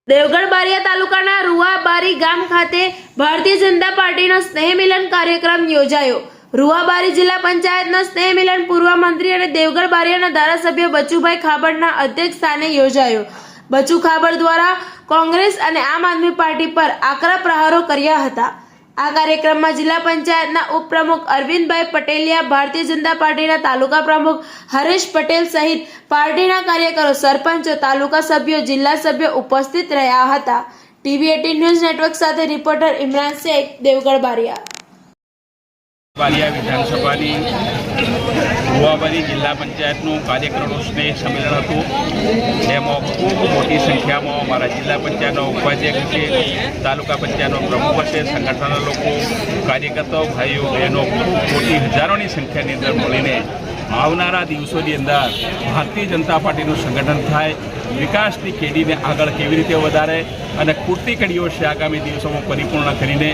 દેવગઢ બારિયા તાલુકાના રૂવાબારી ગામ ખાતે ભારતીય જનતા પાર્ટીનો સ્નેહ મિલન કાર્યક્રમ યોજાયો। રૂવાબારી જિલ્લા પંચાયતનો સ્નેહ મિલન પૂર્વ મંત્રી અને દેવગઢ બારિયાના ધારાસભ્ય બચુભાઈ ખાબડના અધ્યક્ષ સ્થાને યોજાયો। બચુ ખાબડ દ્વારા કોંગ્રેસ અને આમ આદમી પાર્ટી પર આકરા પ્રહારો કર્યા હતા। આ કાર્યક્રમમાં જિલ્લા પંચાયતના ઉપપ્રમુખ અરવિંદભાઈ પટેલિયા, ભારતીય જનતા પાર્ટીના તાલુકા પ્રમુખ હરેશ પટેલ સહિત પાર્ટીના કાર્યકરો, સરપંચો, તાલુકા સભ્યો, જિલ્લા સભ્યો ઉપસ્થિત રહ્યા હતા। ટીવી 18 ન્યૂઝ નેટવર્ક સાથે રિપોર્ટર ઇમરાન શેખ, દેવગઢ બારિયા। બારિયા વિધાનસભાની રૂવાબારી જિલ્લા પંચાયતનું કાર્યકરોનું સ્નેહ સંમેલન હતું। તેમાં ખૂબ મોટી સંખ્યામાં અમારા જિલ્લા પંચાયતના ઉપાધ્યક્ષ છે, તાલુકા પંચાયતનો પ્રમુખ છે, સંગઠનના લોકો, કાર્યકર્તાઓ, ભાઈઓ બહેનો ખૂબ મોટી હજારોની સંખ્યાની અંદર મળીને આવનારા દિવસોની અંદર ભારતીય જનતા પાર્ટીનું સંગઠન થાય, વિકાસની કેડીને આગળ કેવી રીતે વધારે અને ખૂટતી કડીઓ છે આગામી દિવસોમાં પરિપૂર્ણ કરીને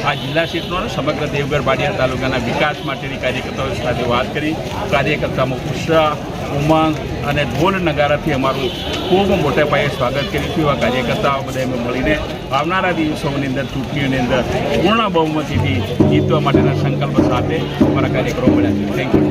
આ જિલ્લા ક્ષેત્રનો સમગ્ર દેવગઢ બારિયા તાલુકાના વિકાસ માટેની કાર્યકર્તાઓ સાથે વાત કરી। કાર્યકર્તામાં ઉત્સાહ, ઉમંગ અને ઢોલ નગારાથી અમારું ખૂબ મોટા પાયે સ્વાગત કર્યું છે। એવા કાર્યકર્તાઓ બધા મળીને આવનારા દિવસોની અંદર ચૂંટણીઓની અંદર પૂર્ણ બહુમતીથી જીતવા માટેના સંકલ્પ સાથે અમારા કાર્યક્રમો મળ્યા છે। Thank you.